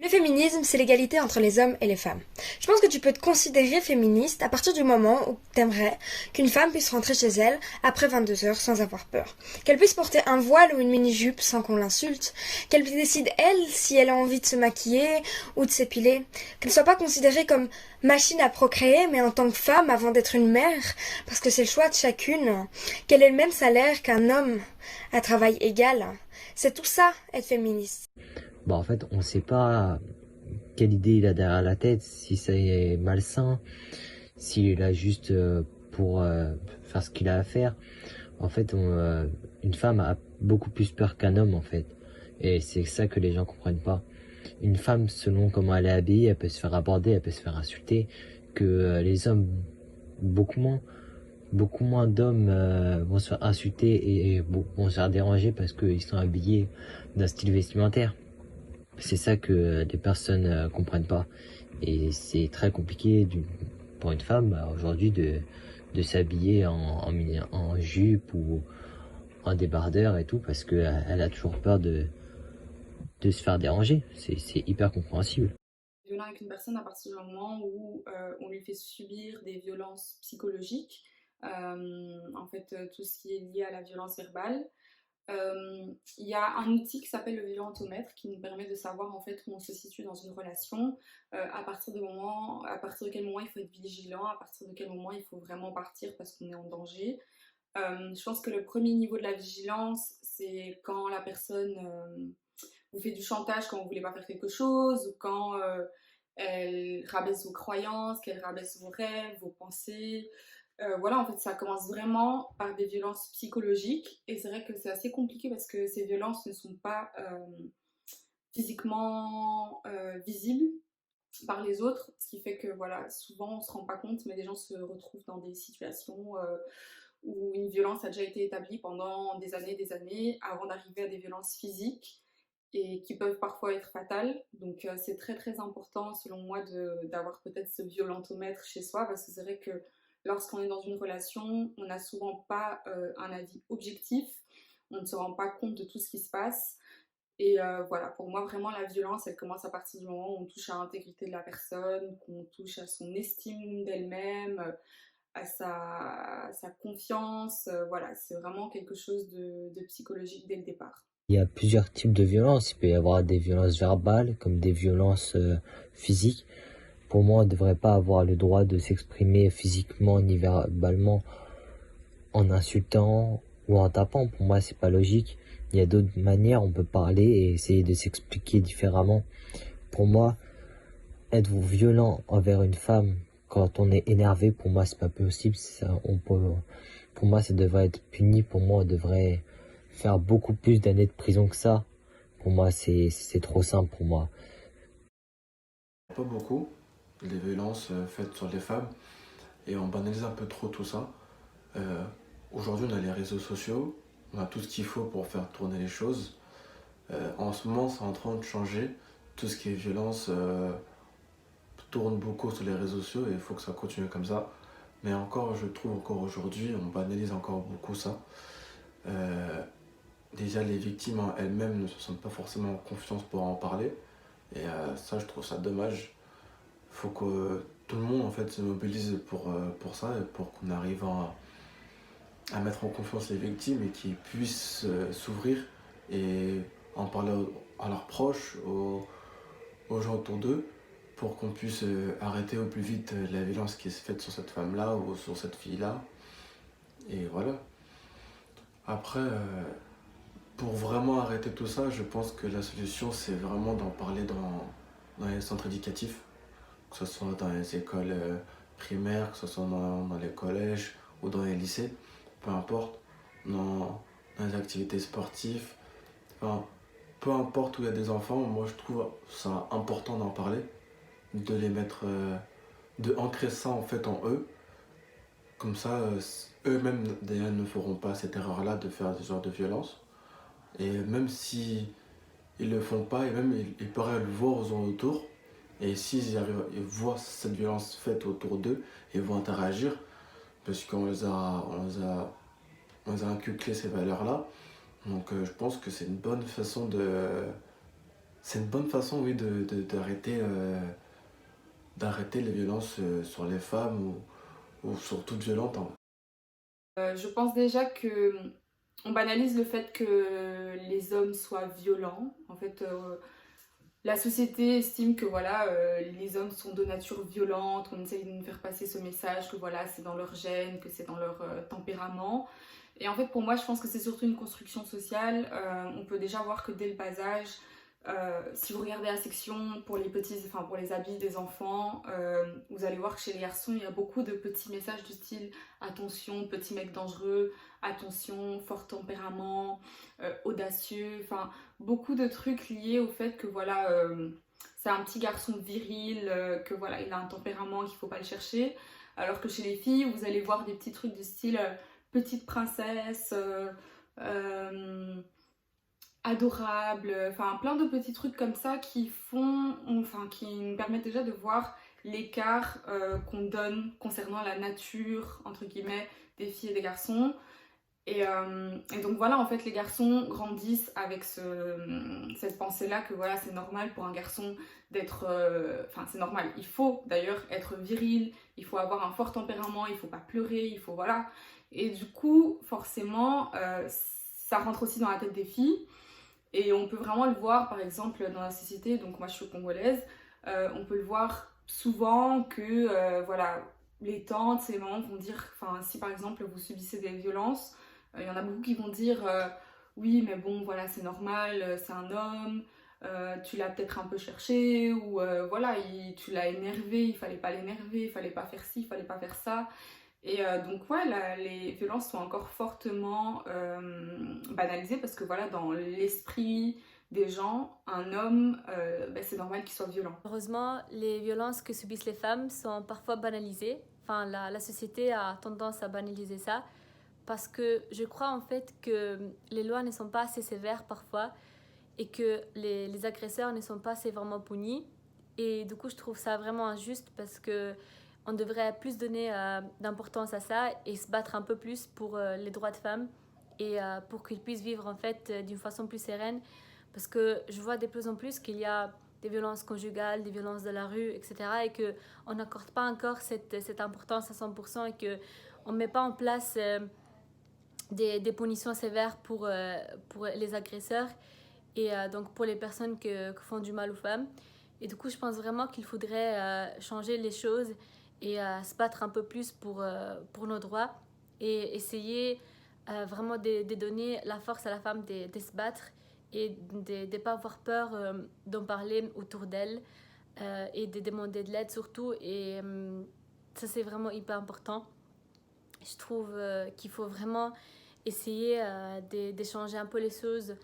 Le féminisme, c'est l'égalité entre les hommes et les femmes. Je pense que tu peux te considérer féministe à partir du moment où t'aimerais qu'une femme puisse rentrer chez elle après 22 heures sans avoir peur. Qu'elle puisse porter un voile ou une mini-jupe sans qu'on l'insulte. Qu'elle décide, elle, si elle a envie de se maquiller ou de s'épiler. Qu'elle ne soit pas considérée comme machine à procréer, mais en tant que femme avant d'être une mère, parce que c'est le choix de chacune. Qu'elle ait le même salaire qu'un homme à travail égal. C'est tout ça, être féministe. Bah en fait, on sait pas quelle idée il a derrière la tête, si c'est malsain, s'il est là juste pour faire ce qu'il a à faire. En fait, une femme a beaucoup plus peur qu'un homme en fait. Et c'est ça que les gens comprennent pas. Une femme, selon comment elle est habillée, elle peut se faire aborder, elle peut se faire insulter, que les hommes, beaucoup moins. Beaucoup moins d'hommes vont se faire insulter et vont se faire déranger parce qu'ils sont habillés d'un style vestimentaire. C'est ça que les personnes comprennent pas. Et c'est très compliqué pour une femme aujourd'hui de s'habiller en jupe ou en débardeur et tout parce qu'elle a toujours peur de se faire déranger. C'est hyper compréhensible. Violent avec une personne à partir du moment où on lui fait subir des violences psychologiques, tout ce qui est lié à la violence verbale. Il y a un outil qui s'appelle le violentomètre qui nous permet de savoir en fait où on se situe dans une relation, à partir de quel moment il faut être vigilant, à partir de quel moment il faut vraiment partir parce qu'on est en danger. Je pense que le premier niveau de la vigilance, c'est quand la personne vous fait du chantage quand vous voulez pas faire quelque chose, ou quand elle rabaisse vos croyances, qu'elle rabaisse vos rêves, vos pensées. Voilà, en fait, ça commence vraiment par des violences psychologiques. Et c'est vrai que c'est assez compliqué parce que ces violences ne sont pas physiquement visibles par les autres, ce qui fait que voilà, souvent on se rend pas compte, mais les gens se retrouvent dans des situations où une violence a déjà été établie pendant des années, avant d'arriver à des violences physiques et qui peuvent parfois être fatales. Donc c'est très très important selon moi d'avoir peut-être ce violentomètre chez soi parce que c'est vrai que lorsqu'on est dans une relation, on n'a souvent pas un avis objectif, on ne se rend pas compte de tout ce qui se passe. Et voilà, pour moi, vraiment, la violence, elle commence à partir du moment où on touche à l'intégrité de la personne, qu'on touche à son estime d'elle-même, à sa confiance. Voilà, c'est vraiment quelque chose de psychologique dès le départ. Il y a plusieurs types de violences. Il peut y avoir des violences verbales comme des violences physiques. Pour moi, on ne devrait pas avoir le droit de s'exprimer physiquement ni verbalement en insultant ou en tapant. Pour moi, c'est pas logique. Il y a d'autres manières, on peut parler et essayer de s'expliquer différemment. Pour moi, être violent envers une femme quand on est énervé, pour moi, c'est pas possible. Pour moi, ça devrait être puni. Pour moi, on devrait faire beaucoup plus d'années de prison que ça. Pour moi, c'est trop simple pour moi. Pas beaucoup, les violences faites sur les femmes, et on banalise un peu trop tout ça. Euh, Aujourd'hui, on a les réseaux sociaux, on a tout ce qu'il faut pour faire tourner les choses. En ce moment, c'est en train de changer. Tout ce qui est violence tourne beaucoup sur les réseaux sociaux et il faut que ça continue comme ça. Mais encore, je trouve encore aujourd'hui, on banalise encore beaucoup ça. Euh, Déjà, les victimes en elles-mêmes ne se sentent pas forcément en confiance pour en parler. Et ça, je trouve ça dommage. Il faut que tout le monde en fait, se mobilise pour ça et pour qu'on arrive à mettre en confiance les victimes et qu'ils puissent s'ouvrir et en parler à leurs proches, aux gens autour d'eux, pour qu'on puisse arrêter au plus vite la violence qui est faite sur cette femme-là ou sur cette fille-là. Et voilà. Après, pour vraiment arrêter tout ça, je pense que la solution, c'est vraiment d'en parler dans les centres éducatifs, que ce soit dans les écoles primaires, que ce soit dans les collèges ou dans les lycées, peu importe, dans les activités sportives, enfin, peu importe où il y a des enfants, moi je trouve ça important d'en parler, de les mettre, de ancrer ça en fait en eux, comme ça eux-mêmes déjà ne feront pas cette erreur-là de faire ce genre de violence, et même si ils le font pas, et même ils pourraient le voir aux gens autour, et s'ils arrivent, ils voient cette violence faite autour d'eux, ils vont interagir, parce qu'on on les a inculqué ces valeurs-là. Donc je pense que c'est une bonne façon de c'est une bonne façon, oui, d'arrêter les violences sur les femmes ou sur toute violente, hein. Je pense déjà que on banalise le fait que les hommes soient violents. En fait, la société estime que voilà, les hommes sont de nature violente, on essaye de nous faire passer ce message que voilà, c'est dans leur gène, que c'est dans leur tempérament. Et en fait, pour moi, je pense que c'est surtout une construction sociale. On peut déjà voir que dès le bas âge, si vous regardez la section pour les petits, enfin pour les habits des enfants, vous allez voir que chez les garçons, il y a beaucoup de petits messages du style attention, petit mec dangereux, attention, fort tempérament, audacieux, enfin beaucoup de trucs liés au fait que voilà, c'est un petit garçon viril, que voilà, il a un tempérament qu'il faut pas le chercher. Alors que chez les filles, vous allez voir des petits trucs du style petite princesse, adorable, enfin plein de petits trucs comme ça qui nous permettent déjà de voir l'écart qu'on donne concernant la nature, entre guillemets, des filles et des garçons. Et donc voilà, en fait, les garçons grandissent avec cette pensée-là que voilà, c'est normal pour un garçon d'être... Enfin, c'est normal, il faut d'ailleurs être viril, il faut avoir un fort tempérament, il faut pas pleurer, il faut... Voilà. Et du coup, forcément, ça rentre aussi dans la tête des filles. Et on peut vraiment le voir, par exemple, dans la société, donc moi je suis congolaise, on peut le voir souvent que, voilà, les tantes, les mamans vont dire, enfin, si par exemple vous subissez des violences, il y en a beaucoup qui vont dire oui, mais bon, voilà, c'est normal, c'est un homme, tu l'as peut-être un peu cherché, ou voilà, tu l'as énervé, il fallait pas l'énerver, il fallait pas faire ci, il fallait pas faire ça. Et donc ouais, les violences sont encore fortement banalisées parce que voilà, dans l'esprit des gens, un homme, c'est normal qu'il soit violent. Heureusement, les violences que subissent les femmes sont parfois banalisées. Enfin, la société a tendance à banaliser ça parce que je crois en fait que les lois ne sont pas assez sévères parfois et que les agresseurs ne sont pas sévèrement punis. Et du coup, je trouve ça vraiment injuste parce que on devrait plus donner d'importance à ça et se battre un peu plus pour les droits de femmes et pour qu'ils puissent vivre en fait d'une façon plus sereine. Parce que je vois de plus en plus qu'il y a des violences conjugales, des violences de la rue, etc. Et qu'on n'accorde pas encore cette importance à 100% et qu'on ne met pas en place des punitions sévères pour les agresseurs et donc pour les personnes qui font du mal aux femmes. Et du coup, je pense vraiment qu'il faudrait changer les choses et se battre un peu plus pour nos droits et essayer vraiment de donner la force à la femme de se battre et de ne pas avoir peur d'en parler autour d'elle et de demander de l'aide surtout. Et ça, c'est vraiment hyper important. Je trouve qu'il faut vraiment essayer de changer un peu les choses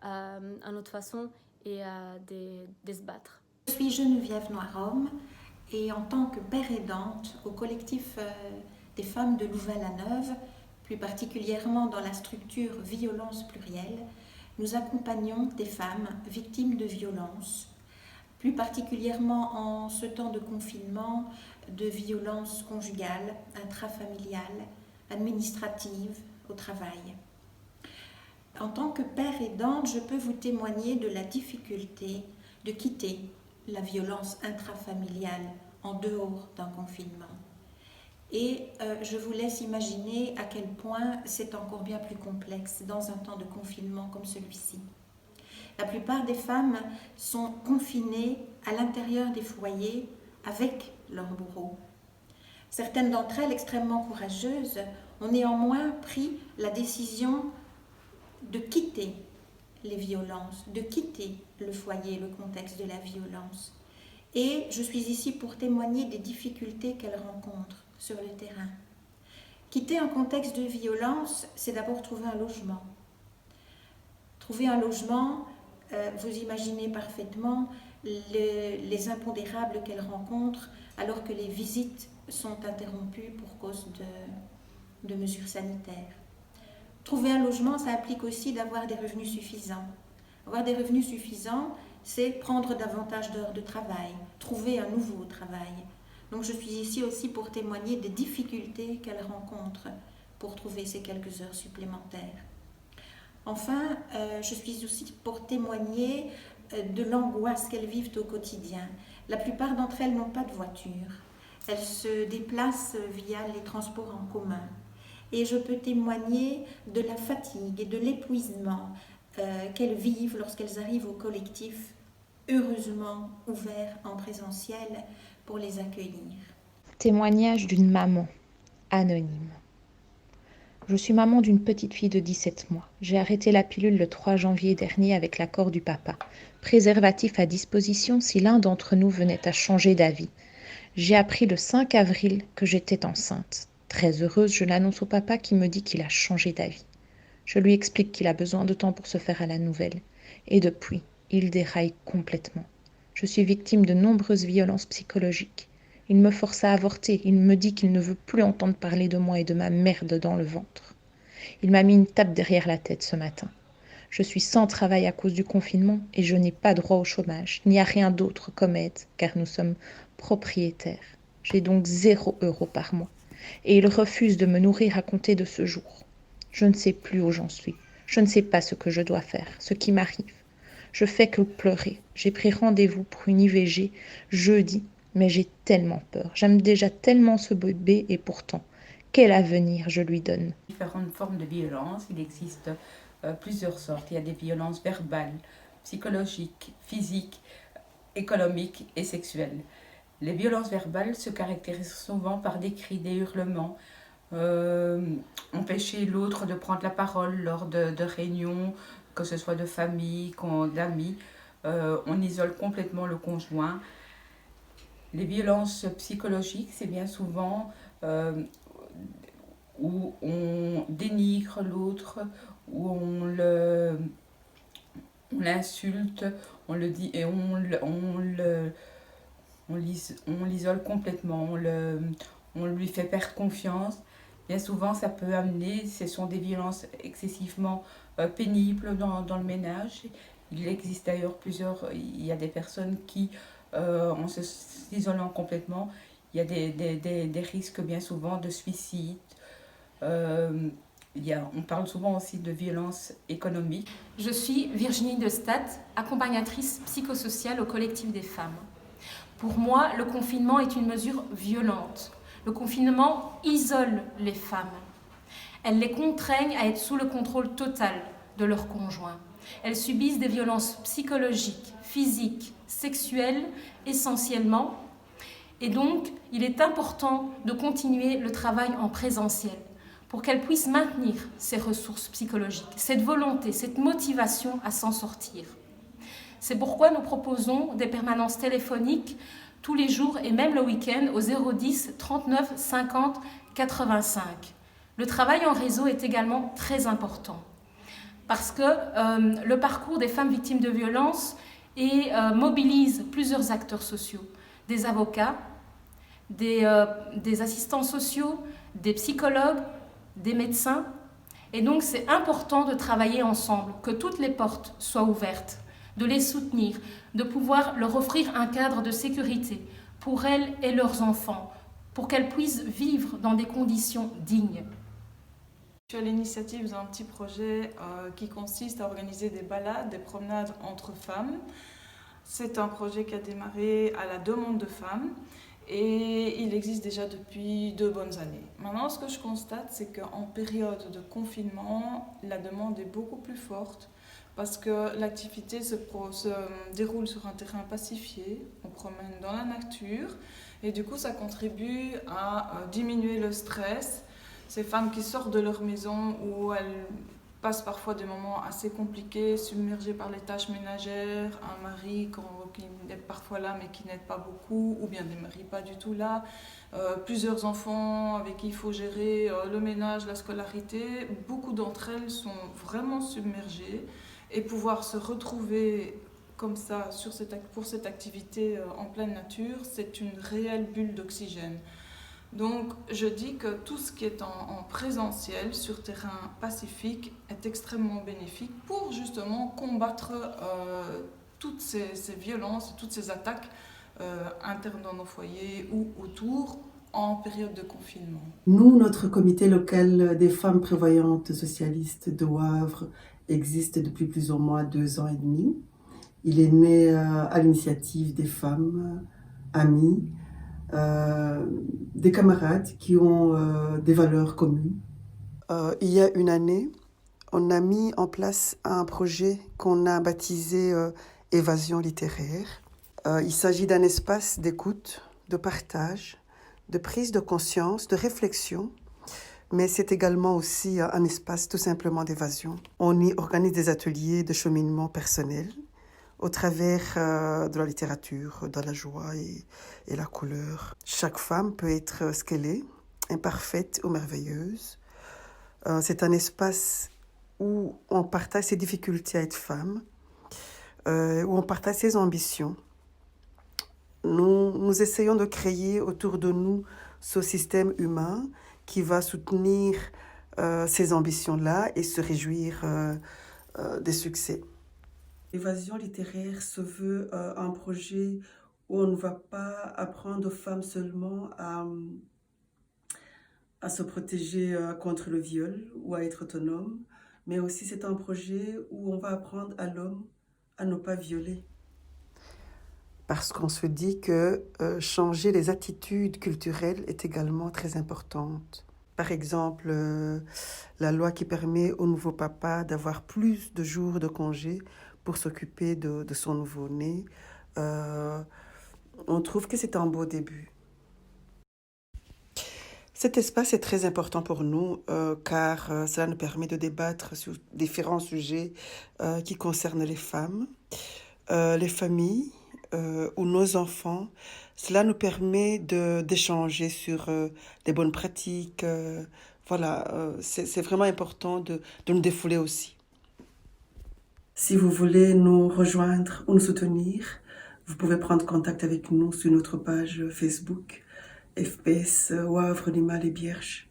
à notre façon et de se battre. Je suis Geneviève Noirom et en tant que père aidante au collectif des femmes de Louvain-la-Neuve, plus particulièrement dans la structure Violence Plurielle, nous accompagnons des femmes victimes de violences, plus particulièrement en ce temps de confinement, de violences conjugales, intrafamiliales, administratives, au travail. En tant que père aidante, je peux vous témoigner de la difficulté de quitter la violence intrafamiliale en dehors d'un confinement. Et je vous laisse imaginer à quel point c'est encore bien plus complexe dans un temps de confinement comme celui-ci. La plupart des femmes sont confinées à l'intérieur des foyers avec leur bourreau. Certaines d'entre elles, extrêmement courageuses, ont néanmoins pris la décision de quitter les violences, de quitter le foyer, le contexte de la violence. Et je suis ici pour témoigner des difficultés qu'elles rencontrent sur le terrain. Quitter un contexte de violence, c'est d'abord trouver un logement. Trouver un logement, vous imaginez parfaitement les impondérables qu'elles rencontrent alors que les visites sont interrompues pour cause de mesures sanitaires. Trouver un logement, ça implique aussi d'avoir des revenus suffisants. Avoir des revenus suffisants, c'est prendre davantage d'heures de travail, trouver un nouveau travail. Donc je suis ici aussi pour témoigner des difficultés qu'elles rencontrent pour trouver ces quelques heures supplémentaires. Enfin, je suis aussi pour témoigner de l'angoisse qu'elles vivent au quotidien. La plupart d'entre elles n'ont pas de voiture. Elles se déplacent via les transports en commun. Et je peux témoigner de la fatigue et de l'épuisement qu'elles vivent lorsqu'elles arrivent au collectif, heureusement ouvert en présentiel pour les accueillir. Témoignage d'une maman anonyme. Je suis maman d'une petite fille de 17 mois. J'ai arrêté la pilule le 3 janvier dernier avec l'accord du papa. Préservatif à disposition si l'un d'entre nous venait à changer d'avis. J'ai appris le 5 avril que j'étais enceinte. Très heureuse, je l'annonce au papa qui me dit qu'il a changé d'avis. Je lui explique qu'il a besoin de temps pour se faire à la nouvelle. Et depuis, il déraille complètement. Je suis victime de nombreuses violences psychologiques. Il me force à avorter. Il me dit qu'il ne veut plus entendre parler de moi et de ma merde dans le ventre. Il m'a mis une tape derrière la tête ce matin. Je suis sans travail à cause du confinement et je n'ai pas droit au chômage. Il n'y a rien d'autre comme aide car nous sommes propriétaires. J'ai donc 0 € par mois. Et il refuse de me nourrir à compter de ce jour. Je ne sais plus où j'en suis. Je ne sais pas ce que je dois faire, ce qui m'arrive. Je fais que pleurer. J'ai pris rendez-vous pour une IVG jeudi, mais j'ai tellement peur. J'aime déjà tellement ce bébé et pourtant, quel avenir je lui donne? Différentes formes de violence, il existe plusieurs sortes. Il y a des violences verbales, psychologiques, physiques, économiques et sexuelles. Les violences verbales se caractérisent souvent par des cris, des hurlements, empêcher l'autre de prendre la parole lors de réunions, que ce soit de famille, d'amis. On isole complètement le conjoint. Les violences psychologiques, c'est bien souvent où on dénigre l'autre, où on l'insulte, on le dit et on l'isole complètement, on lui fait perdre confiance. Bien souvent, ça peut amener, ce sont des violences excessivement pénibles dans le ménage. Il existe d'ailleurs il y a des personnes qui, en s'isolant complètement, il y a des risques bien souvent de suicide. On parle souvent aussi de violence économique. Je suis Virginie de Stade, accompagnatrice psychosociale au collectif des femmes. Pour moi, le confinement est une mesure violente. Le confinement isole les femmes. Elle les contraignent à être sous le contrôle total de leur conjoint. Elles subissent des violences psychologiques, physiques, sexuelles essentiellement. Et donc, il est important de continuer le travail en présentiel pour qu'elles puissent maintenir ces ressources psychologiques, cette volonté, cette motivation à s'en sortir. C'est pourquoi nous proposons des permanences téléphoniques tous les jours et même le week-end au 010 39 50 85. Le travail en réseau est également très important parce que le parcours des femmes victimes de violences mobilise plusieurs acteurs sociaux, des avocats, des assistants sociaux, des psychologues, des médecins. Et donc c'est important de travailler ensemble, que toutes les portes soient ouvertes, de les soutenir, de pouvoir leur offrir un cadre de sécurité pour elles et leurs enfants, pour qu'elles puissent vivre dans des conditions dignes. Je suis à l'initiative d'un petit projet qui consiste à organiser des balades, des promenades entre femmes. C'est un projet qui a démarré à la demande de femmes et il existe déjà depuis 2 bonnes années. Maintenant, ce que je constate, c'est qu'en période de confinement, la demande est beaucoup plus forte parce que l'activité se déroule sur un terrain pacifié, on promène dans la nature et du coup ça contribue à diminuer le stress. Ces femmes qui sortent de leur maison où elles passent parfois des moments assez compliqués, submergées par les tâches ménagères, un mari qui est parfois là mais qui n'aide pas beaucoup, ou bien des maris pas du tout là, plusieurs enfants avec qui il faut gérer le ménage, la scolarité. Beaucoup d'entre elles sont vraiment submergées. Et pouvoir se retrouver comme ça pour cette activité en pleine nature, c'est une réelle bulle d'oxygène. Donc je dis que tout ce qui est en présentiel, sur terrain pacifique, est extrêmement bénéfique pour justement combattre toutes ces violences, toutes ces attaques internes dans nos foyers ou autour en période de confinement. Nous, notre comité local des femmes prévoyantes socialistes de Wavre existe depuis plus ou moins 2 ans et demi. Il est né à l'initiative des femmes amies, des camarades qui ont des valeurs communes. Il y a une année, on a mis en place un projet qu'on a baptisé Évasion littéraire. Il s'agit d'un espace d'écoute, de partage, de prise de conscience, de réflexion, mais c'est également aussi un espace tout simplement d'évasion. On y organise des ateliers de cheminement personnel au travers de la littérature, de la joie et la couleur. Chaque femme peut être ce qu'elle est, imparfaite ou merveilleuse. C'est un espace où on partage ses difficultés à être femme, où on partage ses ambitions. Nous essayons de créer autour de nous ce système humain qui va soutenir ces ambitions-là et se réjouir des succès. L'évasion littéraire se veut un projet où on ne va pas apprendre aux femmes seulement à se protéger contre le viol ou à être autonome, mais aussi c'est un projet où on va apprendre à l'homme à ne pas violer. Parce qu'on se dit que changer les attitudes culturelles est également très importante. Par exemple, la loi qui permet au nouveau papa d'avoir plus de jours de congé pour s'occuper de son nouveau-né, on trouve que c'est un beau début. Cet espace est très important pour nous car cela nous permet de débattre sur différents sujets qui concernent les femmes, les familles ou nos enfants. Cela nous permet d'échanger sur des bonnes pratiques. C'est vraiment important de nous défouler aussi. Si vous voulez nous rejoindre ou nous soutenir, vous pouvez prendre contact avec nous sur notre page Facebook FPS Wavre Lima Les Bierges.